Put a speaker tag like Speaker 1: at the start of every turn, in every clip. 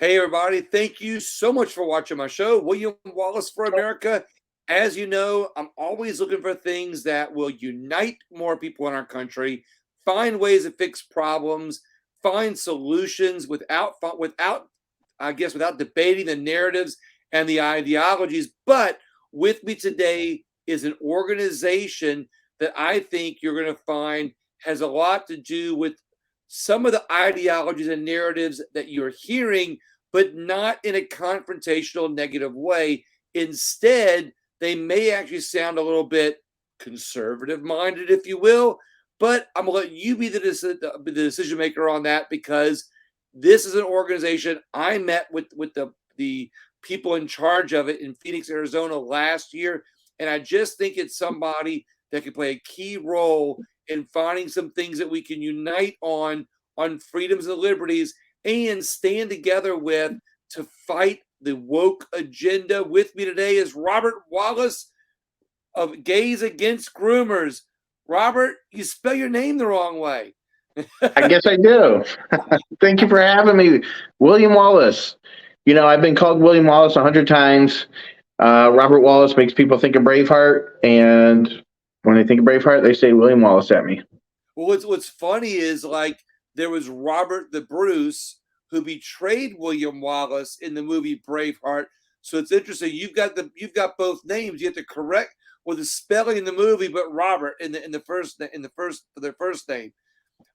Speaker 1: Hey, everybody. Thank you so much for watching my show, William Wallace for America. As you know, I'm always looking for things that will unite more people in our country, find ways to fix problems, find solutions without debating the narratives and the ideologies. But with me today is an organization that I think you're going to find has a lot to do with some of the ideologies and narratives that you're hearing, but not in a confrontational, negative way. Instead, they may actually sound a little bit conservative minded, if you will. But I'm going to let you be the decision maker on that, because this is an organization I met with the people in charge of it in Phoenix, Arizona last year. And I just think it's somebody that can play a key role in finding some things that we can unite on freedoms and liberties and stand together with to fight the woke agenda. With me today is Robert Wallace of Gays Against Groomers. Robert, you spell your name the wrong way.
Speaker 2: I guess I do. Thank you for having me, William Wallace. You know, I've been called William Wallace 100 times. Robert Wallace makes people think of Braveheart, and when they think of Braveheart, they say William Wallace at me.
Speaker 1: Well, what's funny is, like, there was Robert the Bruce who betrayed William Wallace in the movie Braveheart. So it's interesting. You've got both names. You have to correct the spelling in the movie, but Robert in the first name.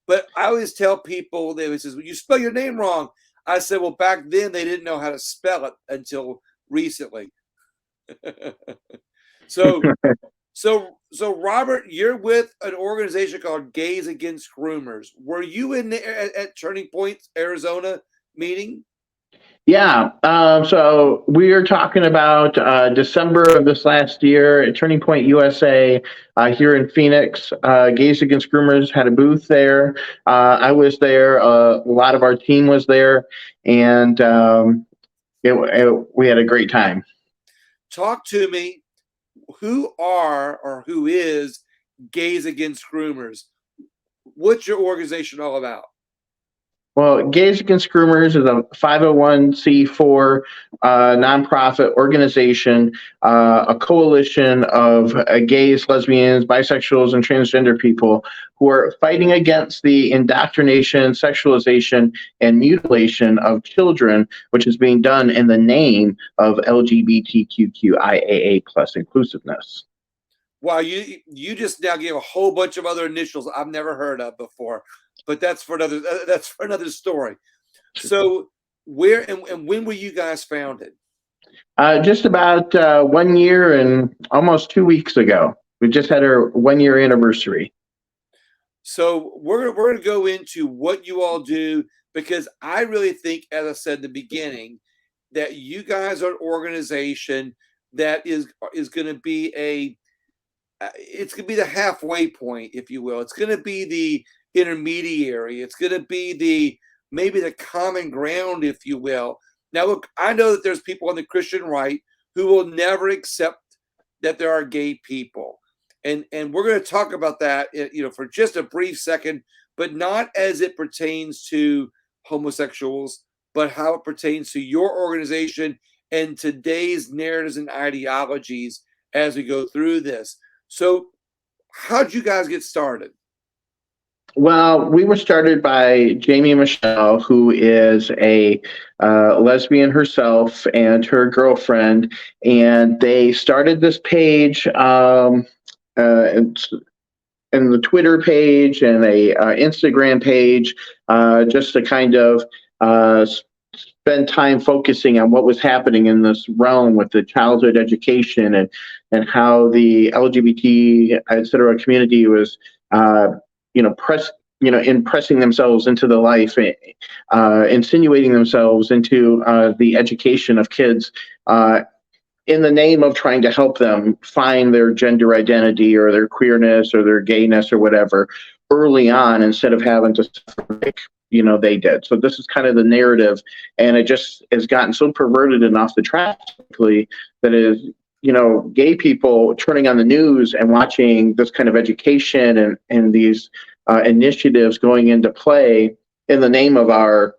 Speaker 1: But I always tell people, they says, well, you spell your name wrong. I said, well, back then they didn't know how to spell it until recently. So Robert, you're with an organization called Gays Against Groomers. Were you in at Turning Point, Arizona meeting?
Speaker 2: Yeah. So we are talking about December of this last year at Turning Point USA here in Phoenix. Gays Against Groomers had a booth there. I was there. A lot of our team was there, and we had a great time.
Speaker 1: Talk to me. Who are or who is Gays Against Groomers? What's your organization all about?
Speaker 2: Well, Gays Against Groomers is a 501c4 nonprofit organization, a coalition of gays, lesbians, bisexuals, and transgender people who are fighting against the indoctrination, sexualization, and mutilation of children, which is being done in the name of LGBTQIAA plus inclusiveness.
Speaker 1: Wow, you just now gave a whole bunch of other initials I've never heard of before. But that's for another story. So where and when were you guys founded?
Speaker 2: Just about 1 year and almost 2 weeks ago. We just had our 1 year anniversary.
Speaker 1: So we're going to go into what you all do, because I really think, as I said in the beginning, that you guys are an organization that is going to be it's going to be the halfway point, if you will. It's going to be the intermediary. It's going to be maybe the common ground, if you will. Now, look, I know that there's people on the Christian right who will never accept that there are gay people, and we're going to talk about that, for just a brief second, but not as it pertains to homosexuals, but how it pertains to your organization and today's narratives and ideologies as we go through this. So, how'd you guys get started?
Speaker 2: Well, we were started by Jamie Michelle, who is a lesbian herself, and her girlfriend, and they started this page, and the Twitter page and a Instagram page, just to kind of spend time focusing on what was happening in this realm with the childhood education and how the LGBT, et cetera, community was impressing themselves into the life, insinuating themselves into the education of kids in the name of trying to help them find their gender identity or their queerness or their gayness or whatever early on, instead of having to suffer like they did. So this is kind of the narrative, and it just has gotten so perverted and off the track that is gay people turning on the news and watching this kind of education and these initiatives going into play in the name of our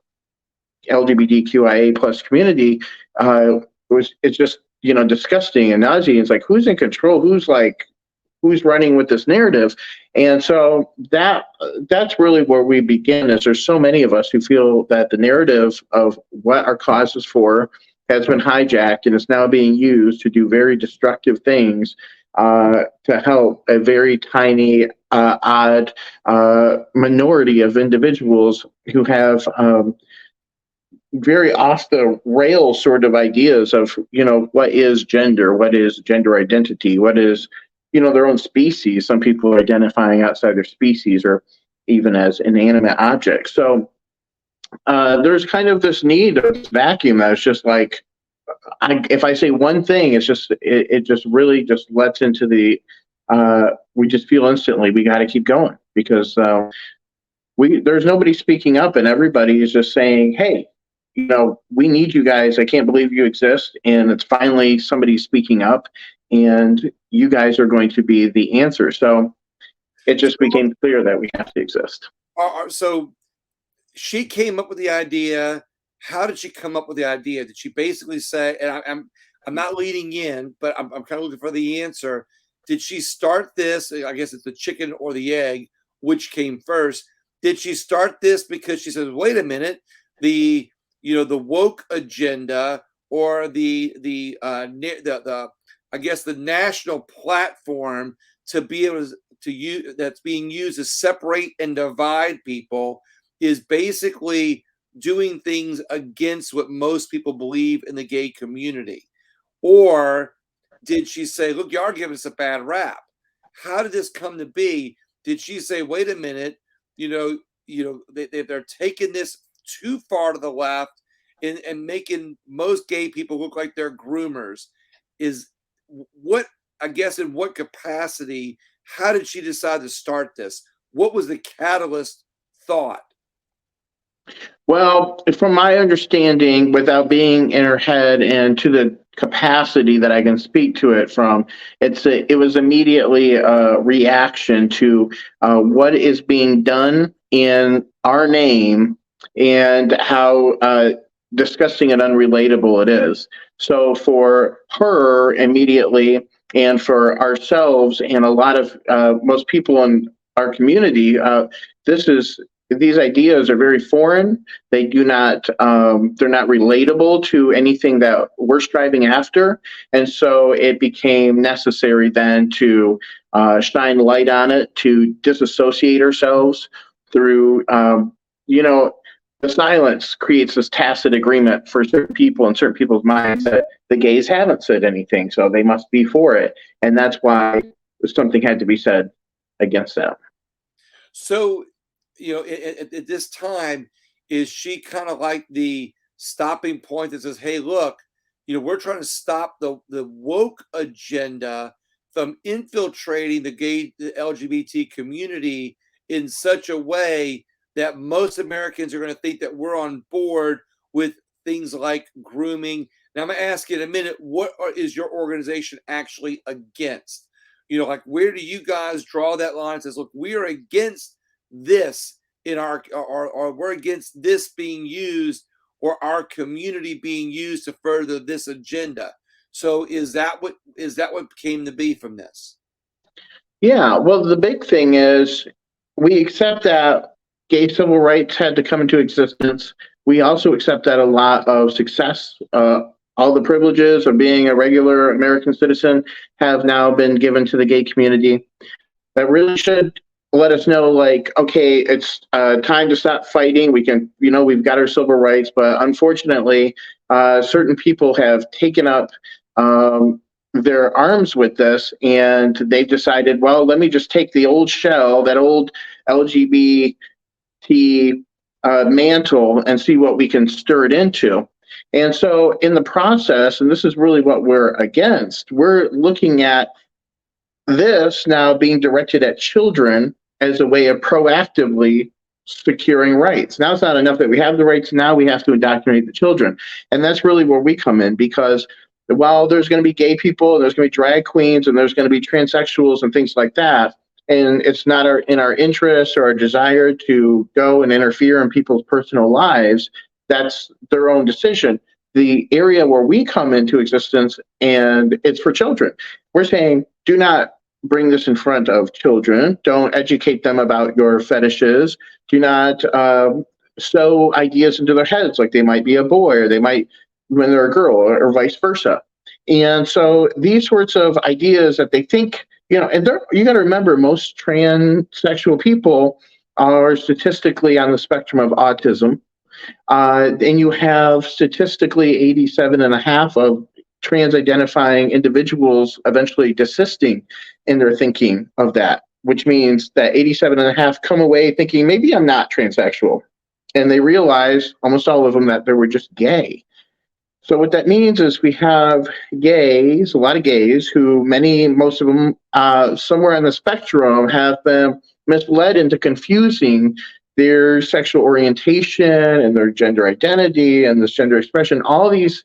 Speaker 2: LGBTQIA plus community, it's just, disgusting and nauseating. It's like, who's in control? Who's running with this narrative? And so that's really where we begin. Is there's so many of us who feel that the narrative of what our cause is for has been hijacked and is now being used to do very destructive things, to help a very tiny, odd minority of individuals who have very off the rails sort of ideas of, what is gender identity, what is, their own species. Some people are identifying outside their species or even as inanimate objects. So there's kind of this need of this vacuum that's just like, if I say one thing, it just really just lets into the, we just feel instantly we got to keep going, because there's nobody speaking up, and everybody is just saying, hey, we need you guys. I can't believe you exist. And it's finally somebody speaking up, and you guys are going to be the answer. So it just became clear that we have to exist.
Speaker 1: So she came up with the idea. How did she come up with the idea? Did she basically say, and I'm not leading in, but I'm kind of looking for the answer. Did she start this? I guess it's the chicken or the egg, which came first. Did she start this because she says, wait a minute, the woke agenda, or the I guess the national platform to be able to use, that's being used to separate and divide people, is basically doing things against what most people believe in the gay community? Or did she say, look, y'all are giving us a bad rap? How did this come to be? Did she say, wait a minute, they're taking this too far to the left and making most gay people look like they're groomers? Is what, I guess, in what capacity, how did she decide to start this? What was the catalyst thought?
Speaker 2: Well, from my understanding, without being in her head and to the capacity that I can speak to it from, it was immediately a reaction to what is being done in our name and how disgusting and unrelatable it is. So for her immediately, and for ourselves and a lot of most people in our community, these ideas are very foreign. They do not, they're not relatable to anything that we're striving after. And so it became necessary then to shine light on it, to disassociate ourselves through, the silence creates this tacit agreement for certain people in certain people's minds that the gays haven't said anything, so they must be for it. And that's why something had to be said against that.
Speaker 1: So, at this time, is she kind of like the stopping point that says, hey, look, we're trying to stop the woke agenda from infiltrating the LGBT community in such a way that most Americans are going to think that we're on board with things like grooming? Now, I'm going to ask you in a minute, what is your organization actually against? Like, where do you guys draw that line and says, look, we are against this in our, or we're against this being used, or our community being used to further this agenda? So is that what came to be from this?
Speaker 2: Yeah, well, the big thing is we accept that gay civil rights had to come into existence. We also accept that a lot of success, all the privileges of being a regular American citizen, have now been given to the gay community. That really should let us know, like, okay, it's time to stop fighting. We can, we've got our civil rights, but unfortunately, certain people have taken up their arms with this, and they've decided, well, let me just take the old shell, that old LGBT mantle, and see what we can stir it into. And so in the process, and this is really what we're against, we're looking at this now being directed at children as a way of proactively securing rights. Now it's not enough that we have the rights, now we have to indoctrinate the children. And that's really where we come in, because while there's going to be gay people, there's going to be drag queens, and there's going to be transsexuals and things like that, and it's not in our interest or our desire to go and interfere in people's personal lives, That's their own decision. The area where we come into existence, and it's for children. We're saying, do not bring this in front of children. Don't educate them about your fetishes. Do not sow ideas into their heads like they might be a boy or they might when they're a girl, or vice versa. And so these sorts of ideas that they think, and you got to remember, most transsexual people are statistically on the spectrum of autism. And you have statistically 87 and a half of trans identifying individuals eventually desisting in their thinking of that, which means that 87 and a half come away thinking, maybe I'm not transsexual. And they realize, almost all of them, that they were just gay. So what that means is we have gays, a lot of gays, who most of them, somewhere on the spectrum, have been misled into confusing their sexual orientation and their gender identity and this gender expression, all these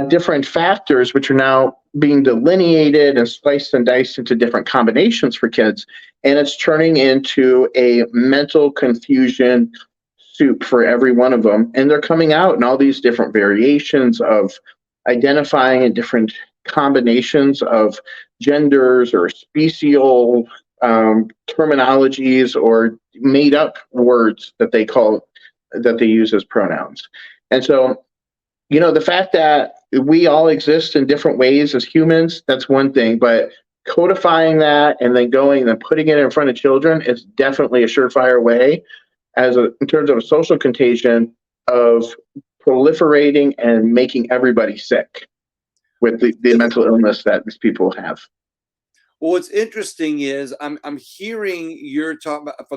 Speaker 2: different factors, which are now being delineated and sliced and diced into different combinations for kids. And it's turning into a mental confusion soup for every one of them. And they're coming out in all these different variations of identifying in different combinations of genders or special terminologies or made up words that they use as pronouns. And so, the fact that we all exist in different ways as humans, that's one thing, but codifying that and then going and putting it in front of children is definitely a surefire way in terms of a social contagion of proliferating and making everybody sick with the mental illness that these people have.
Speaker 1: Well, what's interesting is I'm hearing you're talking about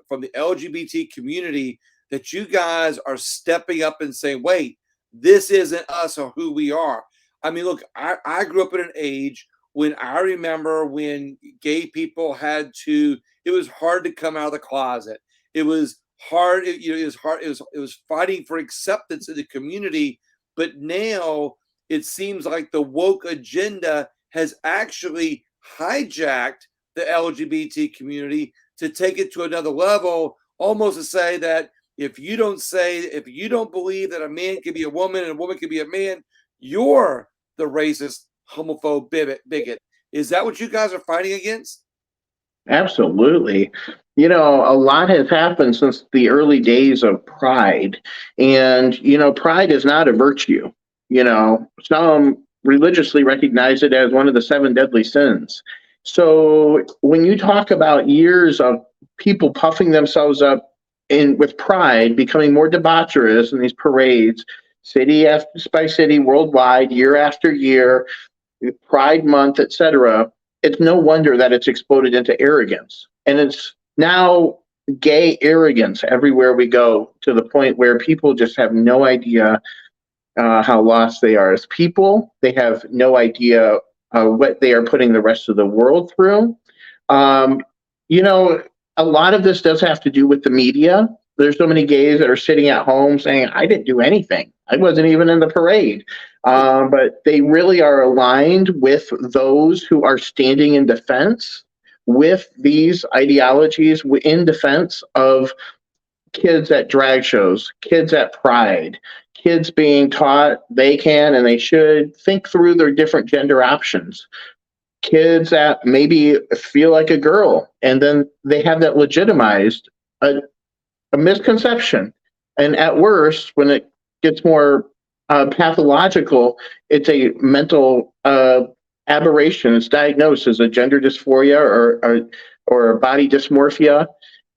Speaker 1: from the LGBT community that you guys are stepping up and saying, wait, this isn't us or who we are. I mean, look, I grew up in an age when I remember when gay people it was hard to come out of the closet. It was hard. It was hard. It was fighting for acceptance in the community. But now it seems like the woke agenda has actually hijacked the LGBT community to take it to another level, almost to say that if you don't believe that a man can be a woman and a woman can be a man, you're the racist, homophobe, bigot. Is that what you guys are fighting against?
Speaker 2: Absolutely. A lot has happened since the early days of Pride. And, Pride is not a virtue. Some religiously recognize it as one of the 7 deadly sins. So when you talk about years of people puffing themselves up with pride, becoming more debaucherous in these parades, city by city, worldwide, year after year, Pride Month, etc., it's no wonder that it's exploded into arrogance. And it's now gay arrogance everywhere we go, to the point where people just have no idea how lost they are as people. They have no idea what they are putting the rest of the world through. A lot of this does have to do with the media. There's so many gays that are sitting at home saying, I didn't do anything. I wasn't even in the parade. But they really are aligned with those who are standing in defense with these ideologies, in defense of kids at drag shows, kids at Pride, kids being taught they can and they should think through their different gender options. Kids that maybe feel like a girl, and then they have that legitimized a misconception. And at worst, when it gets more pathological, it's a mental aberration. It's diagnosed as a gender dysphoria or body dysmorphia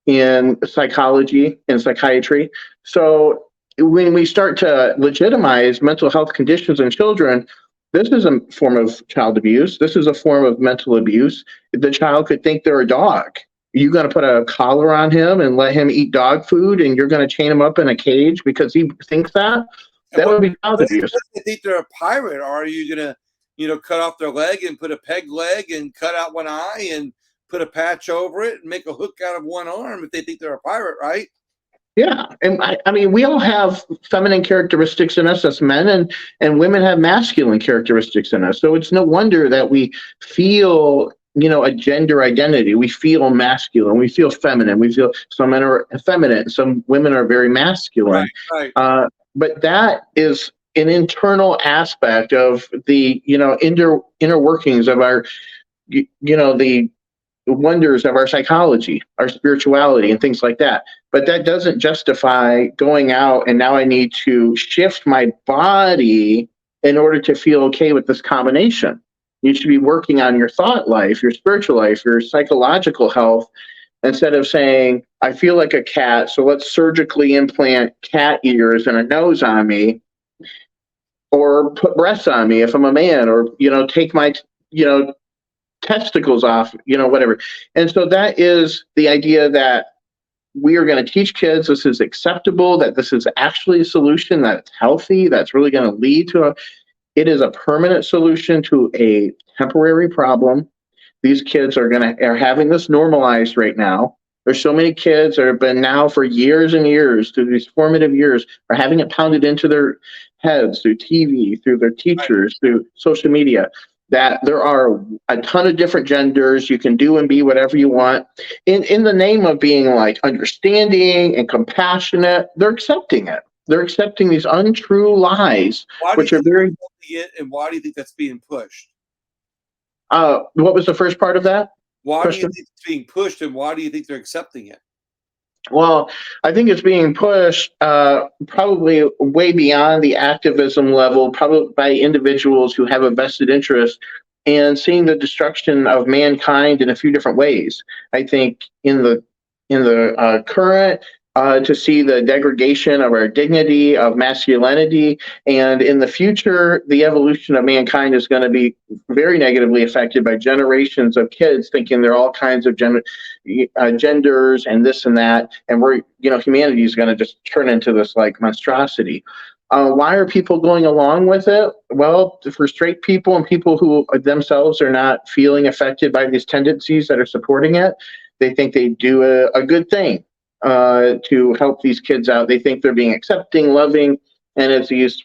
Speaker 2: in psychology and psychiatry. So when we start to legitimize mental health conditions in children, this is a form of child abuse. This is a form of mental abuse. The child could think they're a dog. You're going to put a collar on him and let him eat dog food, and you're going to chain him up in a cage because he thinks that? That would be child abuse.
Speaker 1: If they think they're a pirate, or are you going to, cut off their leg and put a peg leg and cut out one eye and put a patch over it and make a hook out of one arm if they think they're a pirate, right?
Speaker 2: Yeah, and I mean, we all have feminine characteristics in us as men, and women have masculine characteristics in us. So it's no wonder that we feel a gender identity. We feel masculine, we feel feminine, we feel some men are effeminate, some women are very
Speaker 1: Right,
Speaker 2: masculine.
Speaker 1: right.
Speaker 2: But that is an internal aspect of the inner workings of our the wonders of our psychology, our spirituality, and things like that. But that doesn't justify going out and now I need to shift my body in order to feel okay with this combination. You should be working on your thought life, your spiritual life, your psychological health, instead of saying, I feel like a cat, so let's surgically implant cat ears and a nose on me, or put breasts on me if I'm a man, or, take my, you know, testicles off, whatever. And so that is the idea that we are going to teach kids this is acceptable, that this is actually a solution that's healthy, that's really going to lead to it is a permanent solution to a temporary problem. These kids are having this normalized right now. There's so many kids that have been now for years and years, through these formative years, are having it pounded into their heads through TV, through their
Speaker 1: Right.
Speaker 2: teachers, through social media, that there are a ton of different genders. You can do and be whatever you want. In the name of being like understanding and compassionate, they're accepting it. They're accepting these untrue lies,
Speaker 1: Why do you
Speaker 2: which are
Speaker 1: think
Speaker 2: very.
Speaker 1: they're accepting it, and why do you think that's being pushed?
Speaker 2: What was the first part of that
Speaker 1: Why do you
Speaker 2: question?
Speaker 1: think it's being pushed, and why do you think they're accepting it?
Speaker 2: Well, I think it's being pushed probably way beyond the activism level, probably by individuals who have a vested interest in seeing the destruction of mankind in a few different ways. I think in the current, to see the degradation of our dignity, of masculinity, and in the future, the evolution of mankind is going to be very negatively affected by generations of kids thinking they're all kinds of genders and this and that, and humanity is going to just turn into this like monstrosity. Why are people going along with it? Well, for straight people and people who themselves are not feeling affected by these tendencies that are supporting it, they think they do a good thing to help these kids out. They think they're being accepting, loving, and it's these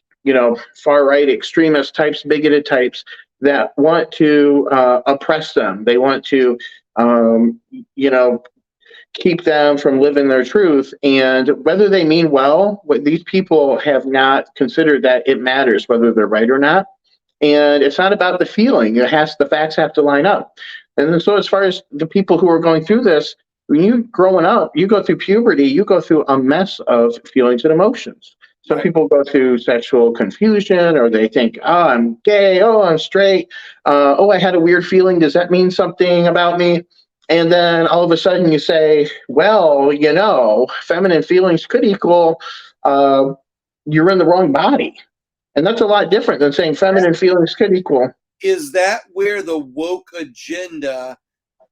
Speaker 2: far right extremist types, bigoted types that want to oppress them. They want to um, you know keep them from living their truth. And whether they mean well, what these people have not considered that it matters whether they're right or not. And it's not about the feeling. The facts have to line up. And then, so as far as the people who are going through this, when you growing up, you go through puberty, you go through a mess of feelings and emotions. Some
Speaker 1: Right.
Speaker 2: people go through sexual confusion, or they think, oh, I'm gay, oh, I'm straight, oh, I had a weird feeling. Does that mean something about me? And then all of a sudden you say, well, feminine feelings could equal uh, you're in the wrong body. And that's a lot different than saying feminine feelings could equal.
Speaker 1: Is that where the woke agenda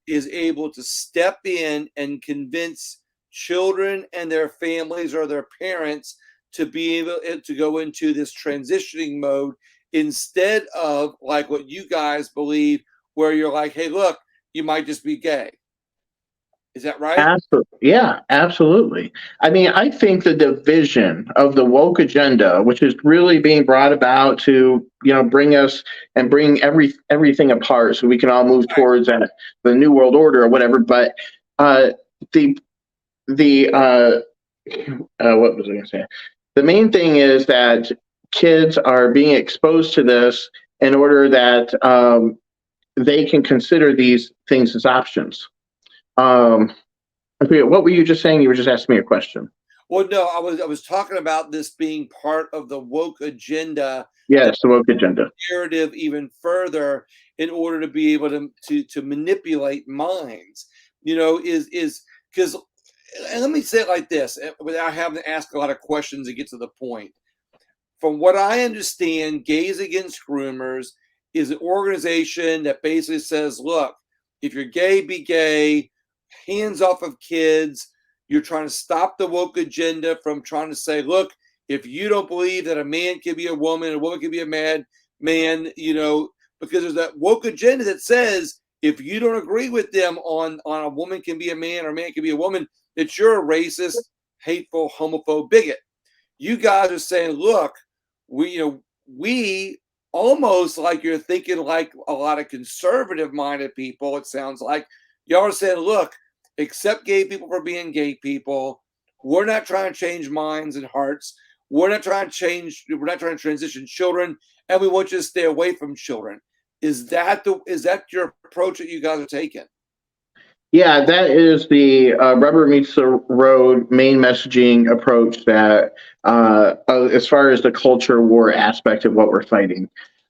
Speaker 1: is able to step in and convince children and their families or their parents to be able to go into this transitioning mode, instead of like what you guys believe, where you're like, hey, look, you might just be gay? Is that right?
Speaker 2: Absolutely. Yeah, absolutely. I mean, I think the division of the woke agenda, which is really being brought about to, bring us and bring everything apart so we can all move towards the new world order or whatever. But uh, the what was I going to say? The main thing is that kids are being exposed to this in order that they can consider these things as options. Um, I forget, what were you just saying? You were just asking me a question.
Speaker 1: Well, no, I was talking about this being part of the woke agenda, the
Speaker 2: Yes, the woke agenda.
Speaker 1: narrative even further, in order to be able to manipulate minds. Is because, and let me say it like this, without having to ask a lot of questions to get to the point. From what I understand, Gays Against Groomers is an organization that basically says, look, if you're gay, be gay, hands off of kids. You're trying to stop the woke agenda from trying to say, look, if you don't believe that a man can be a woman can be a man, because there's that woke agenda that says if you don't agree with them on a woman can be a man or a man can be a woman, that you're a racist, hateful, homophobe, bigot. You guys are saying, look, we almost like you're thinking like a lot of conservative minded people. It sounds like y'all are saying, look, accept gay people for being gay people. We're not trying to change minds and hearts. We're not trying to transition children, and we want you to stay away from children. Is that your approach that you guys are taking?
Speaker 2: Yeah, that is the rubber meets the road main messaging approach that, as far as the culture war aspect of what we're fighting.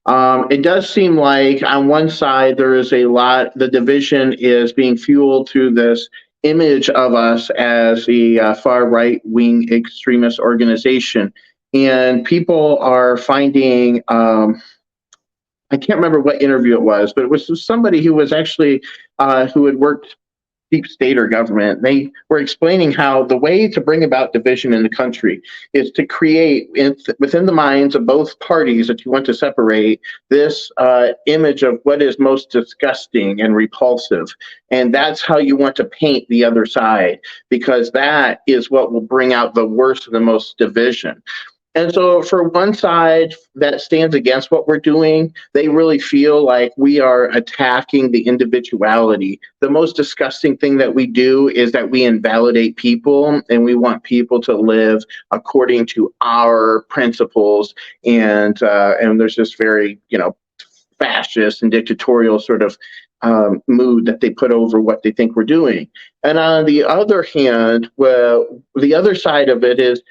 Speaker 2: It does seem like on one side there is a lot, the division is being fueled through this image of us as the far right wing extremist organization. And people are finding, I can't remember what interview it was, but it was somebody who was actually, who had worked deep state or government. They were explaining how the way to bring about division in the country is to create within the minds of both parties that you want to separate this image of what is most disgusting and repulsive. And that's how you want to paint the other side, because that is what will bring out the worst and the most division. And so, for one side that stands against what we're doing, they really feel like we are attacking the individuality. The most disgusting thing that we do is that we invalidate people and we want people to live according to our principles. And there's this very, fascist and dictatorial sort of mood that they put over what they think we're doing. And on the other hand, well, the other side of it is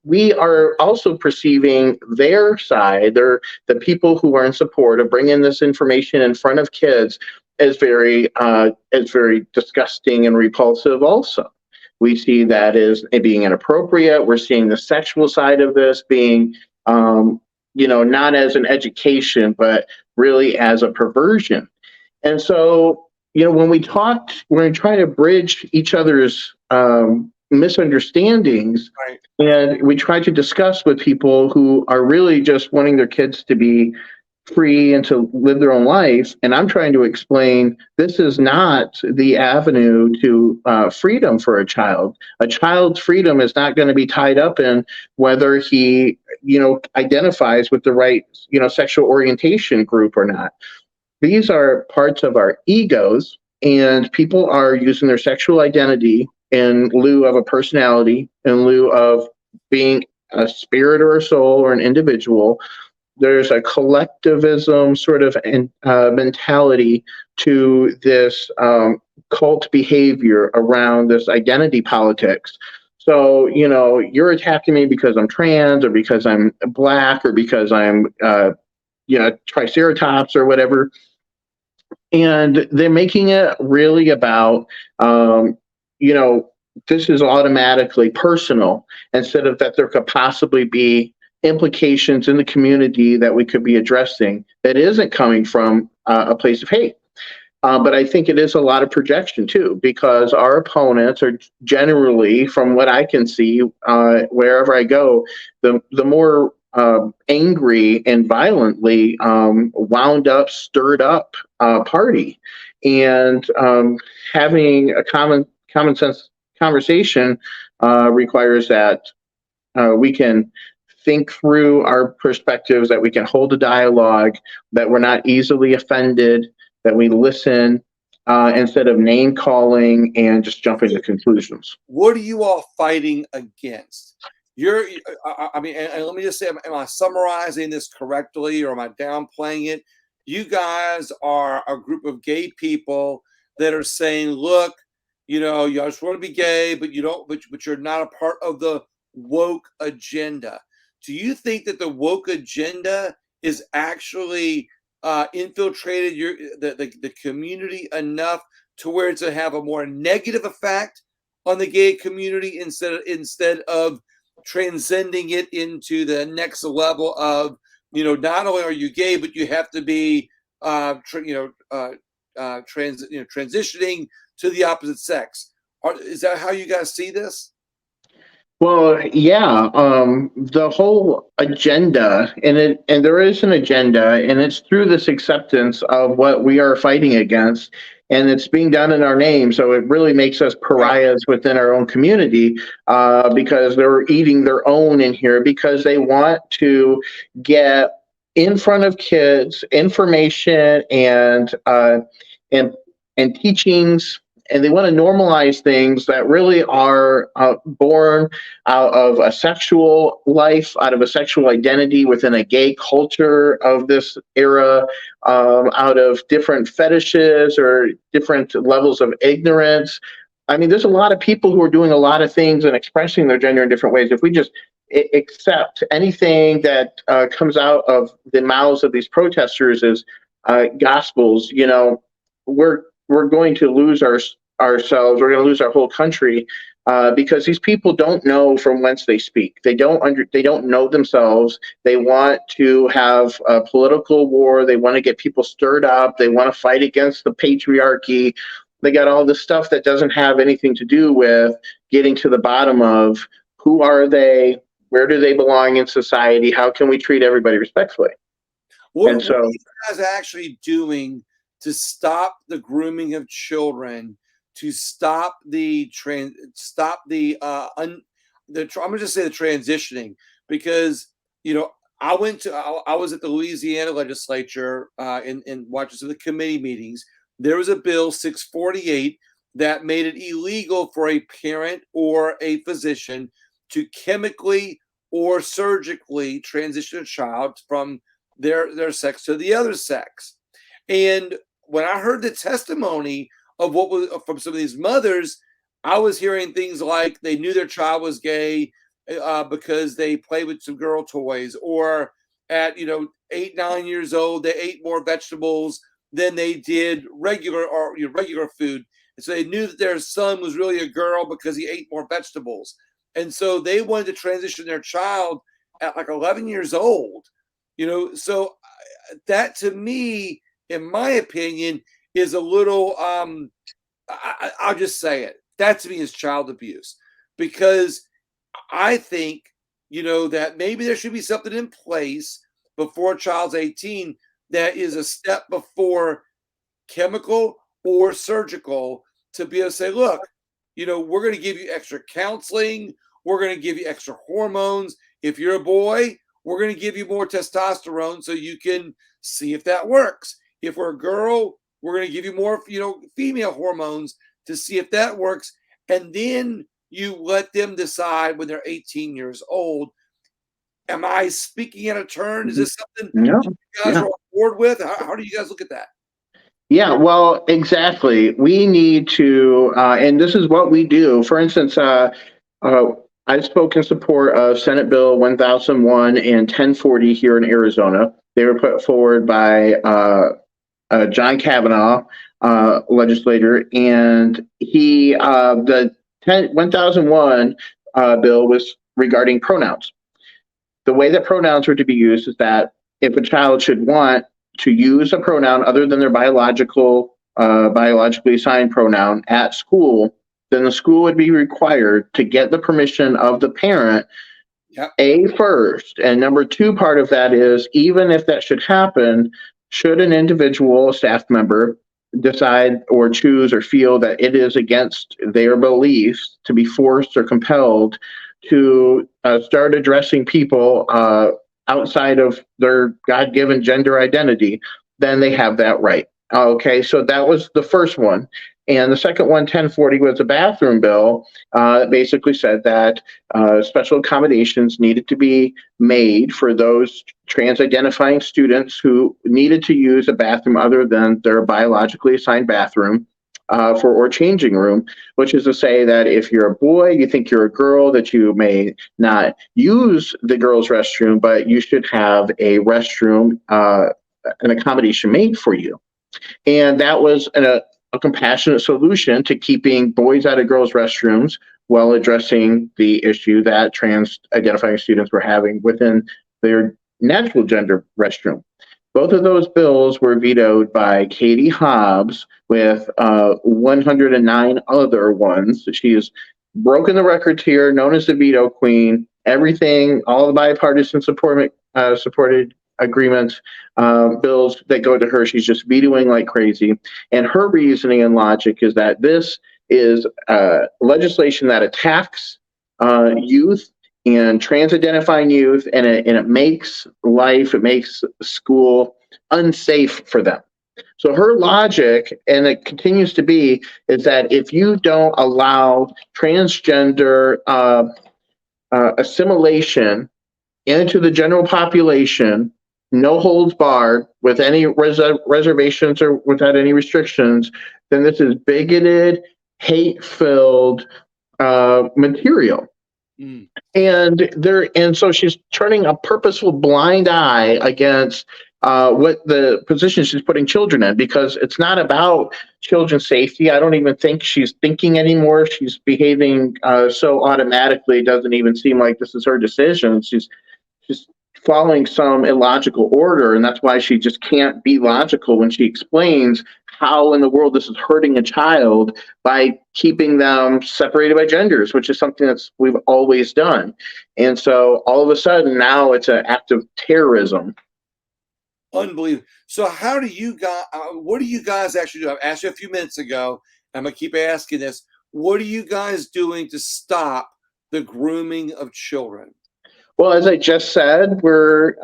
Speaker 2: we are also perceiving their side, the people who are in support of bringing this information in front of kids, as very disgusting and repulsive. Also, we see that as being inappropriate. We're seeing the sexual side of this being, not as an education, but really as a perversion. And so, when we try to bridge each other's misunderstandings,
Speaker 1: Right.
Speaker 2: and we try to discuss with people who are really just wanting their kids to be free and to live their own life. And I'm trying to explain this is not the avenue to freedom for a child. A child's freedom is not going to be tied up in whether he, identifies with the right, sexual orientation group or not. These are parts of our egos, and people are using their sexual identity in lieu of a personality, in lieu of being a spirit or a soul or an individual. There's a collectivism sort of mentality to this cult behavior around this identity politics. So, you're attacking me because I'm trans or because I'm black or because I'm, triceratops or whatever. And they're making it really about, you know, this is automatically personal, instead of that there could possibly be implications in the community that we could be addressing that isn't coming from a place of hate. But I think it is a lot of projection too, because our opponents are generally, from what I can see, wherever I go, the more angry and violently wound up, stirred up party, and having a common sense conversation requires that we can think through our perspectives, that we can hold a dialogue, that we're not easily offended, that we listen instead of name calling and just jumping to conclusions.
Speaker 1: What are you all fighting against? I mean, and let me just say, am I summarizing this correctly or am I downplaying it? You guys are a group of gay people that are saying, look, you just want to be gay, but you don't, but you're not a part of the woke agenda. Do you think that the woke agenda is actually infiltrated the community enough to where it's to have a more negative effect on the gay community instead of transcending it into the next level of, not only are you gay, but you have to be transitioning to the opposite sex? Is that how you guys see this?
Speaker 2: Well, yeah, the whole agenda, and there is an agenda, and it's through this acceptance of what we are fighting against, and it's being done in our name. So it really makes us
Speaker 1: Right.
Speaker 2: pariahs within our own community, because they're eating their own in here, because they want to get in front of kids information and and teachings, and they want to normalize things that really are born out of a sexual life, out of a sexual identity within a gay culture of this era, out of different fetishes or different levels of ignorance. I mean, there's a lot of people who are doing a lot of things and expressing their gender in different ways. If we just accept anything that comes out of the mouths of these protesters as gospels, we're going to lose ourselves. We're going to lose our whole country because these people don't know from whence they speak. They don't know themselves. They want to have a political war. They want to get people stirred up. They want to fight against the patriarchy. They got all this stuff that doesn't have anything to do with getting to the bottom of who are they, where do they belong in society, how can we treat everybody respectfully.
Speaker 1: What,
Speaker 2: And
Speaker 1: what are
Speaker 2: so
Speaker 1: you guys actually doing to stop the grooming of children, to stop the I'm gonna just say the transitioning, because I was at the Louisiana legislature and watching some of the committee meetings. There was a bill 648 that made it illegal for a parent or a physician to chemically or surgically transition a child from their sex to the other sex. And when I heard the testimony of what was from some of these mothers, I was hearing things like they knew their child was gay because they played with some girl toys, or at 8, 9 years old, they ate more vegetables than they did regular food, and so they knew that their son was really a girl because he ate more vegetables, and so they wanted to transition their child at like 11 years old. So that to me, in my opinion, is a little I'll just say it. That to me is child abuse, because I think, that maybe there should be something in place before a child's 18 that is a step before chemical or surgical, to be able to say, look, we're going to give you extra counseling. We're going to give you extra hormones. If you're a boy, we're going to give you more testosterone so you can see if that works. If we're a girl, we're going to give you more, female hormones to see if that works. And then you let them decide when they're 18 years old. Am I speaking out of turn? Is this something
Speaker 2: yeah,
Speaker 1: you guys
Speaker 2: yeah.
Speaker 1: are on board with? How do you guys look at that?
Speaker 2: Yeah, well, exactly. We need to, and this is what we do. For instance, uh, I spoke in support of Senate Bill 1001 and 1040 here in Arizona. They were put forward by John Kavanaugh, legislator, and the 1001 bill was regarding pronouns. The way that pronouns were to be used is that if a child should want to use a pronoun other than their biologically assigned pronoun at school, then the school would be required to get the permission of the parent.
Speaker 1: Yep.
Speaker 2: A, first, and number two part of that is, even if that should happen, should an individual staff member decide or choose or feel that it is against their beliefs to be forced or compelled to start addressing people outside of their God-given gender identity, then they have that right. Okay, so that was the first one. And the second one, 1040, was a bathroom bill that basically said that special accommodations needed to be made for those trans-identifying students who needed to use a bathroom other than their biologically assigned bathroom or changing room, which is to say that if you're a boy, you think you're a girl, that you may not use the girls' restroom, but you should have a restroom, an accommodation made for you. And that was a compassionate solution to keeping boys out of girls' restrooms while addressing the issue that trans identifying students were having within their natural gender restroom. Both of those bills were vetoed by Katie Hobbs with 109 other ones. She has broken the records here, known as the veto queen. Everything, all the bipartisan supported agreements, bills that go to her, she's just vetoing like crazy. And her reasoning and logic is that this is legislation that attacks youth and trans identifying youth, and it makes life, it makes school unsafe for them. So her logic, and it continues to be, is that if you don't allow transgender assimilation into the general population, no holds barred, with any reservations or without any restrictions, then this is bigoted, hate filled material.
Speaker 1: Mm.
Speaker 2: And so she's turning a purposeful blind eye against what the position she's putting children in, because it's not about children's safety. I don't even think she's thinking anymore. She's behaving so automatically, it doesn't even seem like this is her decision. She's following some illogical order, and that's why she just can't be logical when she explains how in the world this is hurting a child by keeping them separated by genders, which is something that's we've always done. And so all of a sudden now it's an act of terrorism.
Speaker 1: Unbelievable. So how do you guys, what do you guys actually do? I asked you a few minutes ago, and I'm going to keep asking this. What are you guys doing to stop the grooming of children?
Speaker 2: Well, as I just said, we're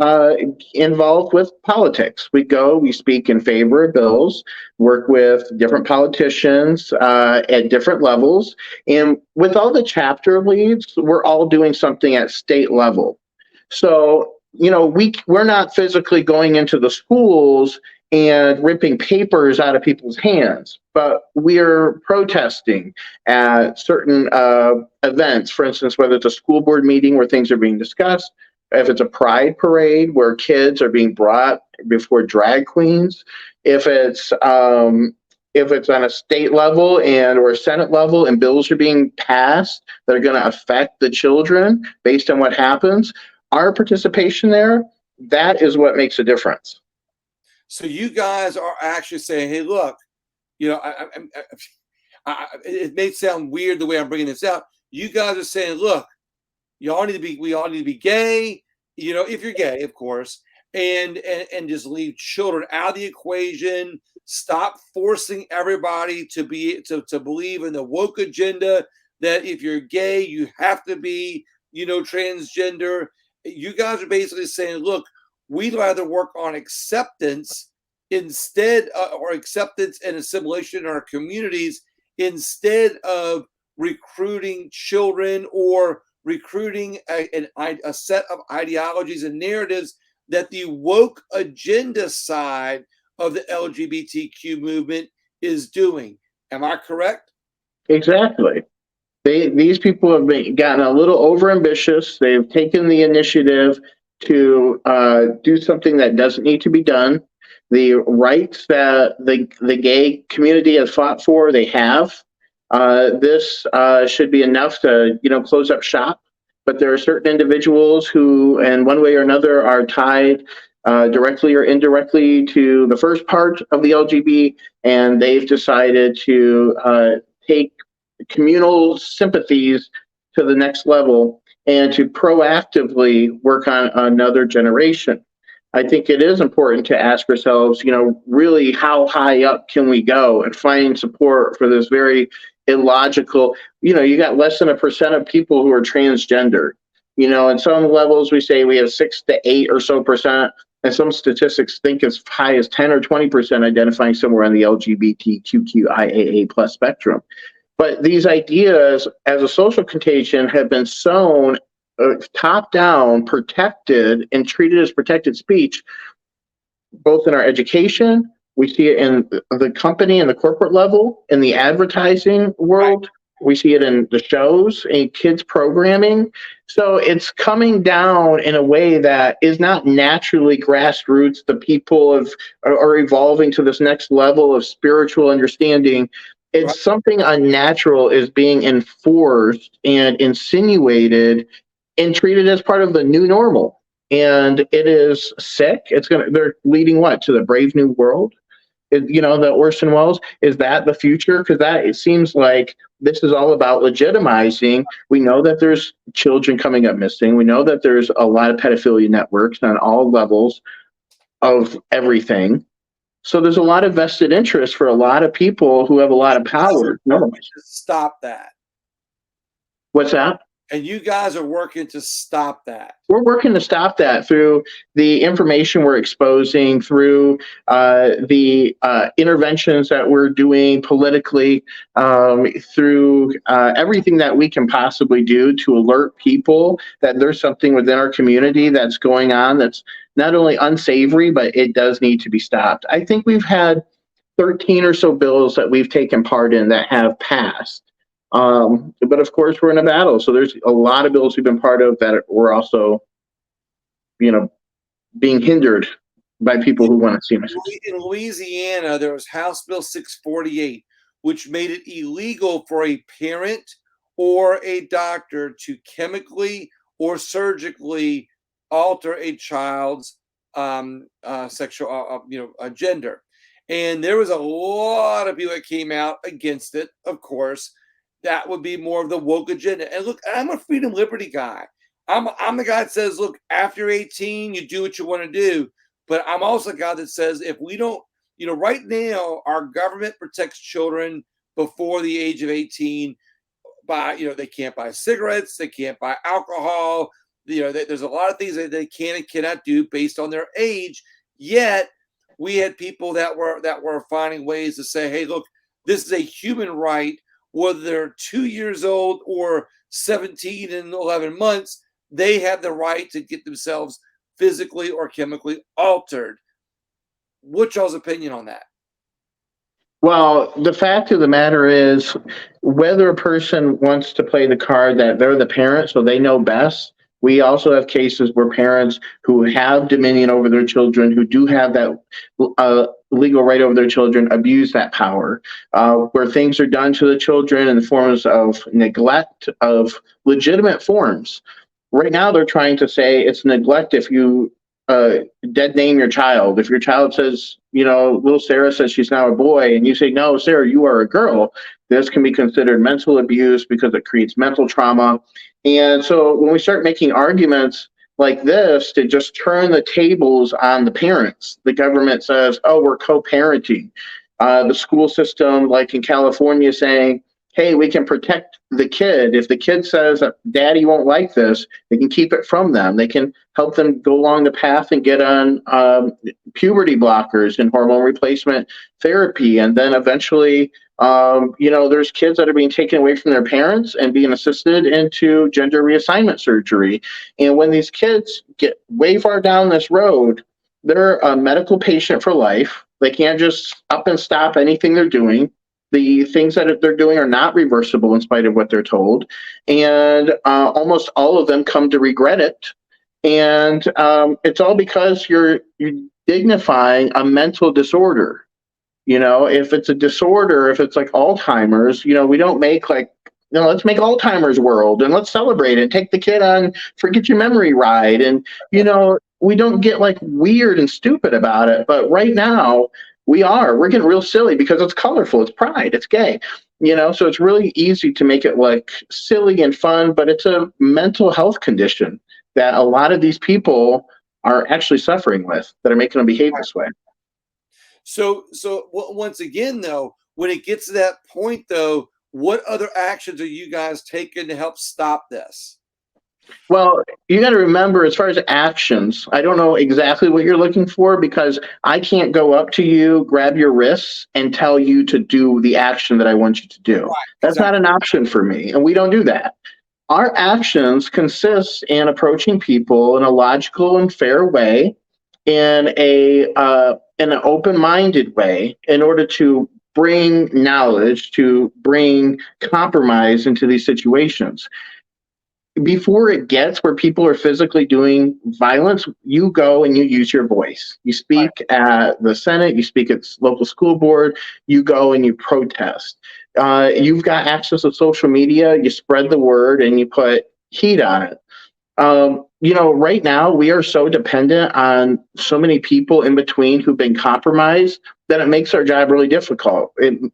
Speaker 2: involved with politics. We speak in favor of bills, work with different politicians at different levels. And with all the chapter leads, we're all doing something at state level. So, we're not physically going into the schools and ripping papers out of people's hands, but we're protesting at certain events. For instance, whether it's a school board meeting where things are being discussed, if it's a pride parade where kids are being brought before drag queens, if it's on a state level and or Senate level and bills are being passed that are going to affect the children based on what happens, our participation there, that is what makes a difference.
Speaker 1: So you guys are actually saying, "Hey, look, it may sound weird the way I'm bringing this out. You guys are saying, look, we all need to be gay, if you're gay, of course, and just leave children out of the equation. Stop forcing everybody to believe in the woke agenda that if you're gay, you have to be, transgender." You guys are basically saying, look, we'd rather work on acceptance or acceptance and assimilation in our communities instead of recruiting children or recruiting a set of ideologies and narratives that the woke agenda side of the LGBTQ movement is doing. Am I correct?
Speaker 2: Exactly. These people have gotten a little overambitious. They've taken the initiative to do something that doesn't need to be done. The rights that the gay community has fought for, they have. This should be enough to close up shop. But there are certain individuals who, in one way or another, are tied directly or indirectly to the first part of the LGB, and they've decided to take communal sympathies to the next level and to proactively work on another generation. I think it is important to ask ourselves, really how high up can we go and find support for this very illogical, you got less than 1% of people who are transgender. In some levels we say we have 6 to 8 or so percent, and some statistics think as high as 10 or 20% identifying somewhere on the LGBTQIAA plus spectrum. But these ideas as a social contagion have been sown top down, protected, and treated as protected speech, both in our education. We see it in the company and the corporate level, in the advertising world. Right. We see it in the shows, in kids programming. So it's coming down in a way that is not naturally grassroots. The people are evolving to this next level of spiritual understanding. It's right. Something unnatural is being enforced and insinuated and treated as part of the new normal. And it is sick. They're leading what? To the brave new world? The Orson Welles, is that the future? Because it seems like this is all about legitimizing. We know that there's children coming up missing. We know that there's a lot of pedophilia networks on all levels of everything. So there's a lot of vested interest for a lot of people who have a lot of power.
Speaker 1: Stop that.
Speaker 2: What's that?
Speaker 1: And you guys are working to stop that.
Speaker 2: We're working to stop that through the information we're exposing, through the interventions that we're doing politically, through everything that we can possibly do to alert people that there's something within our community that's going on that's not only unsavory, but it does need to be stopped. I think we've had 13 or so bills that we've taken part in that have passed. But of course, we're in a battle. So there's a lot of bills we've been part of that we're also, you know, being hindered by people who want to see us.
Speaker 1: In Louisiana, there was House Bill 648, which made it illegal for a parent or a doctor to chemically or surgically alter a child's sexual, gender. And there was a lot of people that came out against it. Of course, that would be more of the woke agenda. And look, I'm a freedom liberty guy. I'm the guy that says, look, after 18, you do what you want to do. But I'm also a guy that says if we don't, right now, our government protects children before the age of 18 by, they can't buy cigarettes, they can't buy alcohol. There's a lot of things that they can and cannot do based on their age. Yet we had people that were finding ways to say, hey, look, this is a human right, whether they're 2 years old or 17 and 11 months, they have the right to get themselves physically or chemically altered. What's y'all's opinion on that?
Speaker 2: Well, the fact of the matter is, whether a person wants to play the card that they're the parent, so they know best. We also have cases where parents who have dominion over their children, who do have that legal right over their children, abuse that power, where things are done to the children in the forms of neglect, of legitimate forms. Right now, they're trying to say it's neglect if you dead name your child. If your child says, little Sarah says she's now a boy, and you say, no, Sarah, you are a girl, this can be considered mental abuse because it creates mental trauma. And so when we start making arguments like this to just turn the tables on the parents, the government says, oh, we're co-parenting. The school system, like in California, saying, hey, we can protect the kid. If the kid says that daddy won't like this, they can keep it from them. They can help them go along the path and get on puberty blockers and hormone replacement therapy. And then eventually, there's kids that are being taken away from their parents and being assisted into gender reassignment surgery. And when these kids get way far down this road, they're a medical patient for life. They can't just up and stop anything they're doing. The things that they're doing are not reversible in spite of what they're told. And almost all of them come to regret it. And it's all because you're dignifying a mental disorder. If it's a disorder, if it's like Alzheimer's, we don't make let's make Alzheimer's World and let's celebrate it. Take the kid on Forget Your Memory ride. And, we don't get weird and stupid about it. But right now, we're getting real silly because it's colorful, it's pride, it's gay, so it's really easy to make it silly and fun, but it's a mental health condition that a lot of these people are actually suffering with, that are making them behave this way.
Speaker 1: So once again, though, when it gets to that point, though, what other actions are you guys taking to help stop this?
Speaker 2: Well, you got to remember, as far as actions, I don't know exactly what you're looking for because I can't go up to you, grab your wrists, and tell you to do the action that I want you to do. Right, that's exactly. Not an option for me, and we don't do that. Our actions consist in approaching people in a logical and fair way, in an open-minded way, in order to bring knowledge, to bring compromise into these situations. Before it gets where people are physically doing violence, you go and you use your voice. You speak at the Senate, you speak at local school board, you go and you protest. You've got access to social media, you spread the word and you put heat on it. Right now we are so dependent on so many people in between who've been compromised that it makes our job really difficult.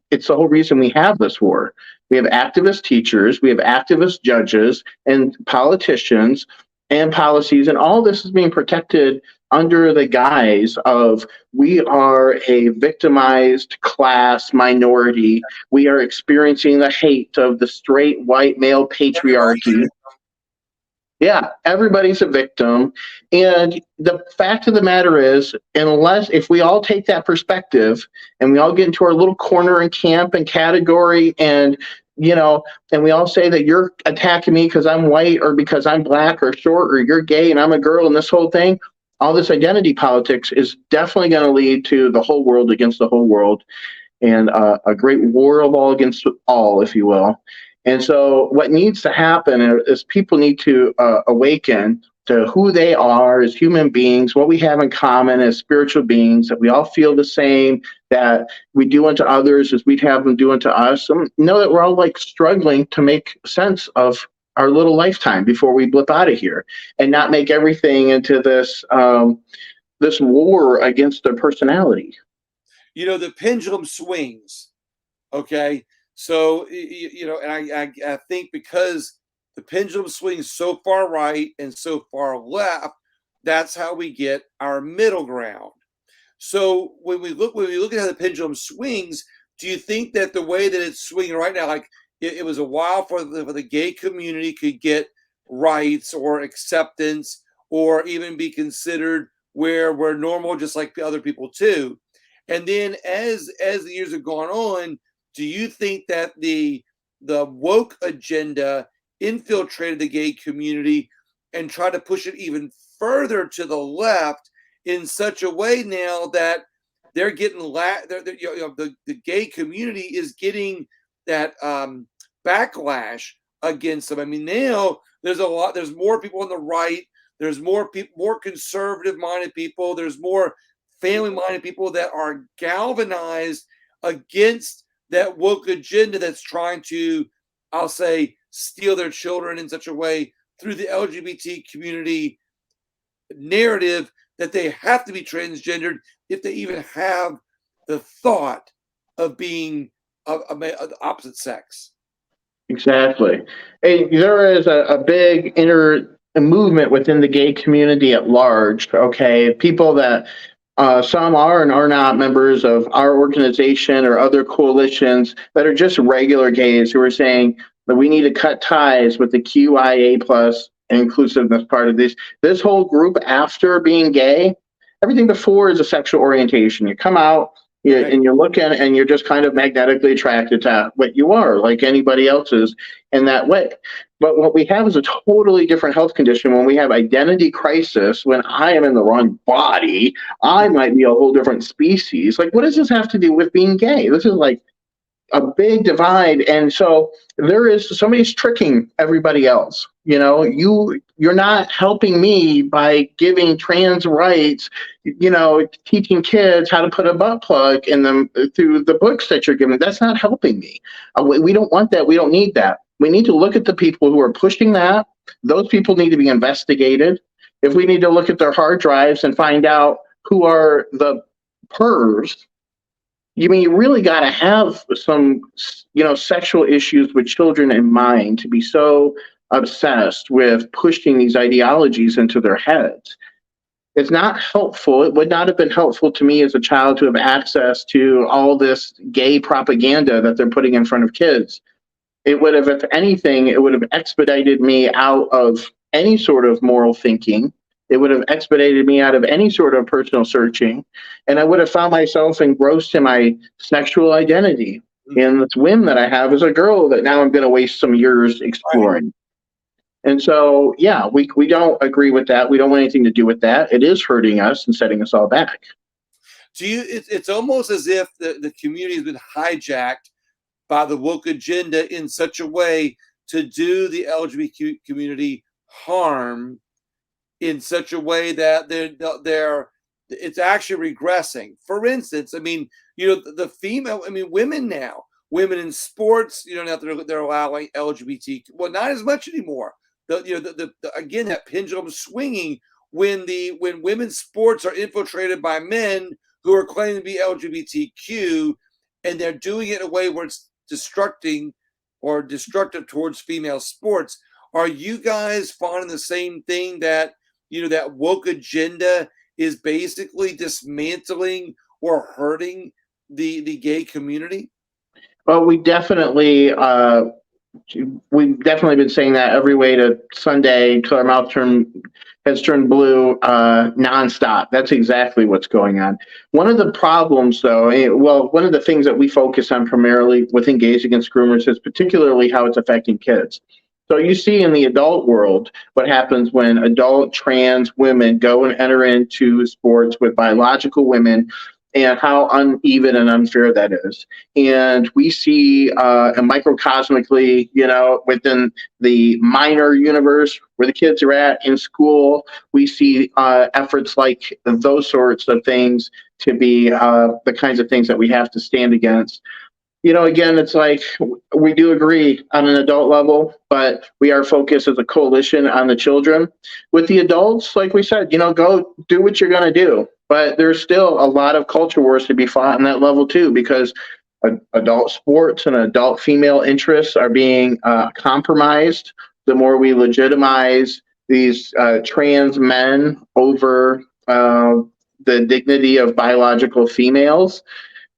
Speaker 2: It's the whole reason we have this war. We have activist teachers, we have activist judges and politicians and policies, and all this is being protected under the guise of we are a victimized class minority. We are experiencing the hate of the straight white male patriarchy. Yeah, everybody's a victim. And the fact of the matter is, unless if we all take that perspective and we all get into our little corner and camp and category you know, and we all say that you're attacking me because I'm white or because I'm black or short or you're gay and I'm a girl and this whole thing, all this identity politics is definitely going to lead to the whole world against the whole world and a great war of all against all, if you will. And so, what needs to happen is people need to awaken to who they are as human beings, what we have in common as spiritual beings, that we all feel the same, that we do unto others as we'd have them do unto us. And know that we're all like struggling to make sense of our little lifetime before we blip out of here, and not make everything into this war against their personality.
Speaker 1: The pendulum swings. Okay. So, and I think because the pendulum swings so far right and so far left, that's how we get our middle ground. So when we look at how the pendulum swings, do you think that the way that it's swinging right now, like it was a while for the gay community could get rights or acceptance or even be considered where we're normal, just like the other people too. And then as the years have gone on, do you think that the woke agenda infiltrated the gay community and tried to push it even further to the left in such a way now that they're getting the gay community is getting that backlash against them. I mean, now there's more people on the right, there's more people, more conservative minded people, there's more family minded people that are galvanized against that woke agenda that's trying to, I'll say, steal their children in such a way through the LGBT community narrative that they have to be transgendered if they even have the thought of being of the opposite sex.
Speaker 2: Exactly. Hey, there is a big inner movement within the gay community at large. Okay, people that some are and are not members of our organization or other coalitions that are just regular gays who are saying that we need to cut ties with the QIA plus inclusiveness part of this whole group after being gay. Everything before is a sexual orientation. You come out,
Speaker 1: Okay.
Speaker 2: and you're looking and you're just kind of magnetically attracted to what you are, like anybody else is in that way. But what we have is a totally different health condition when we have identity crisis, when I am in the wrong body, I might be a whole different species. Like, what does this have to do with being gay? This is like a big divide. And so there is somebody's tricking everybody else. You're not helping me by giving trans rights, teaching kids how to put a butt plug in them through the books that you're giving. That's not helping me. We don't want that. We don't need that. We need to look at the people who are pushing that. Those people need to be investigated. If we need to look at their hard drives and find out who are the pervs, you really got to have some, sexual issues with children in mind to be so obsessed with pushing these ideologies into their heads. It's not helpful. It would not have been helpful to me as a child to have access to all this gay propaganda that they're putting in front of kids. It would have, if anything, it would have expedited me out of any sort of moral thinking. It would have expedited me out of any sort of personal searching. And I would have found myself engrossed in my sexual identity and this whim that I have as a girl that now I'm going to waste some years
Speaker 1: Right.
Speaker 2: exploring. And so, yeah, we don't agree with that. We don't want anything to do with that. It is hurting us and setting us all back.
Speaker 1: It's almost as if the community has been hijacked by the woke agenda in such a way to do the LGBT community harm in such a way that they're it's actually regressing. For instance, I mean, the female, I mean, women now, women in sports, now they're allowing LGBT. Well, not as much anymore. Again, that pendulum swinging when women's sports are infiltrated by men who are claiming to be LGBTQ, and they're doing it in a way where it's destructing or destructive towards female sports. Are you guys finding the same thing, that that woke agenda is basically dismantling or hurting the gay community?
Speaker 2: Well, we definitely we've definitely been saying that every way to Sunday until our mouth has turned blue, nonstop. That's exactly what's going on. One of the problems, though, well, one of the things that we focus on primarily with Engage Against Groomers is particularly how it's affecting kids. So you see in the adult world what happens when adult trans women go and enter into sports with biological women, and how uneven and unfair that is. And we see, and microcosmically, within the minor universe where the kids are at in school, we see efforts like those sorts of things to be the kinds of things that we have to stand against. Again, it's like we do agree on an adult level, but we are focused as a coalition on the children. With the adults, like we said, go do what you're going to do. But there's still a lot of culture wars to be fought on that level too, because adult sports and adult female interests are being compromised. The more we legitimize these trans men over the dignity of biological females,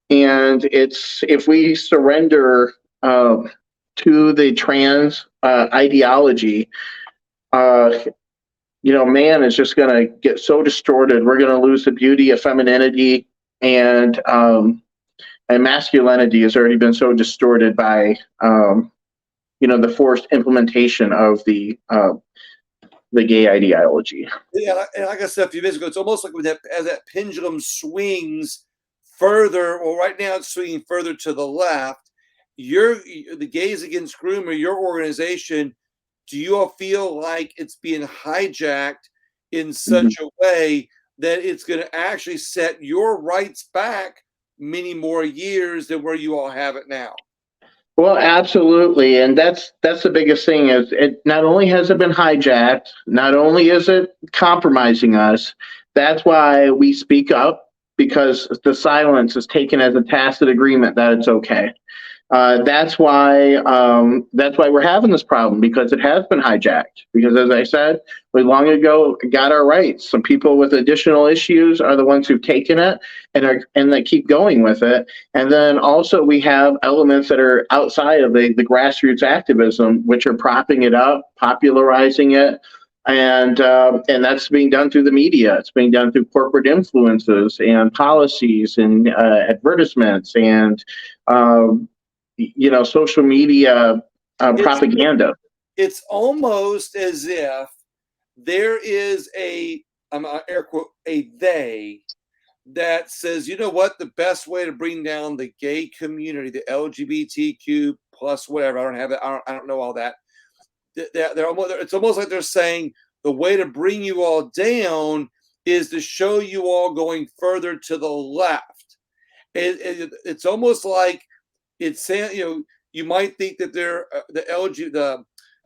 Speaker 2: and it's if we surrender to the trans ideology, man is just going to get so distorted. We're going to lose the beauty of femininity, and masculinity has already been so distorted by the forced implementation of the gay ideology.
Speaker 1: Yeah, and like I said a few minutes ago, it's almost like as that pendulum swings further. Well, right now it's swinging further to the left. The Gays Against Groomer, your organization, do you all feel like it's being hijacked in such a way that it's going to actually set your rights back many more years than where you all have it now?
Speaker 2: Well, absolutely, and that's the biggest thing. Is it not only has it been hijacked, not only is it compromising us. That's why we speak up, because the silence is taken as a tacit agreement that it's okay. That's why we're having this problem, because it has been hijacked. Because, as I said, we long ago got our rights. Some people with additional issues are the ones who've taken it and that keep going with it. And then also we have elements that are outside of the grassroots activism, which are propping it up, popularizing it. And that's being done through the media. It's being done through corporate influences and policies and advertisements and social media propaganda.
Speaker 1: It's almost as if there is air quote, a they that says, you know what, the best way to bring down the gay community, the LGBTQ plus whatever, I don't have it, I don't know all that. It's almost like they're saying the way to bring you all down is to show you all going further to the left. It's almost like it's saying, you might think that they're the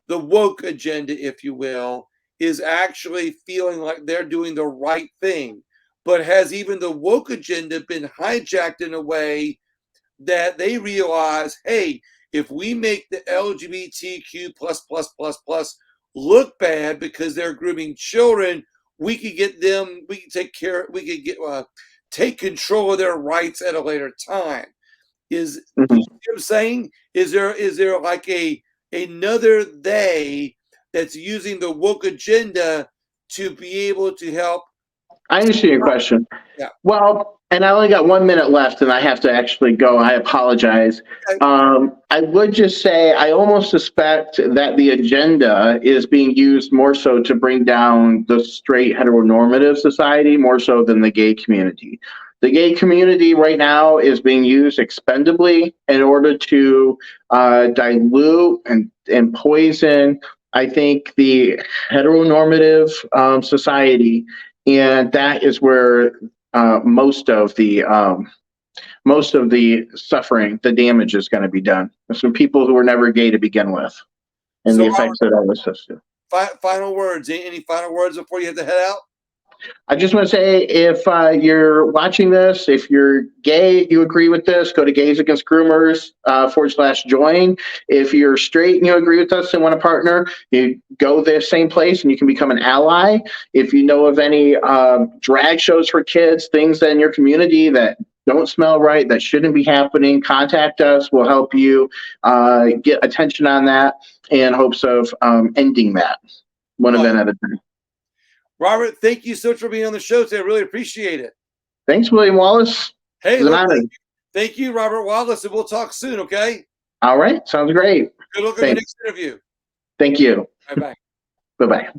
Speaker 1: woke agenda, if you will, is actually feeling like they're doing the right thing. But has even the woke agenda been hijacked in a way that they realize, hey, if we make the LGBTQ plus look bad because they're grooming children, we could get them, we can take control of their rights at a later time. You know what I'm saying? Is there like another they that's using the woke agenda to be able to help?
Speaker 2: I understand your question.
Speaker 1: Yeah.
Speaker 2: Well, and I only got 1 minute left, and I have to actually go. I apologize. I would just say I almost suspect that the agenda is being used more so to bring down the straight heteronormative society more so than the gay community. The gay community right now is being used expendably in order to dilute and poison, I think, the heteronormative society. And that is where most of the suffering, the damage is going to be done. There's some people who were never gay to begin with, and the effects that are associated.
Speaker 1: Final words. Any final words before you have to head out?
Speaker 2: I just want to say, if you're watching this, if you're gay, you agree with this, go to Gays Against Groomers /join. If you're straight and you agree with us and want to partner, you go the same place and you can become an ally. If you know of any drag shows for kids, things in your community that don't smell right, that shouldn't be happening, contact us. We'll help you get attention on that in hopes of ending that one
Speaker 1: Well,
Speaker 2: event at a time.
Speaker 1: Robert, thank you so much for being on the show today. I really appreciate it.
Speaker 2: Thanks, William Wallace.
Speaker 1: Hey,
Speaker 2: It was an
Speaker 1: look,
Speaker 2: honor.
Speaker 1: thank you, Robert Wallace, and we'll talk soon, okay?
Speaker 2: All right. Sounds great.
Speaker 1: Good luck on your
Speaker 2: Thanks.
Speaker 1: next interview.
Speaker 2: Thank you.
Speaker 1: Bye-bye.
Speaker 2: Bye-bye.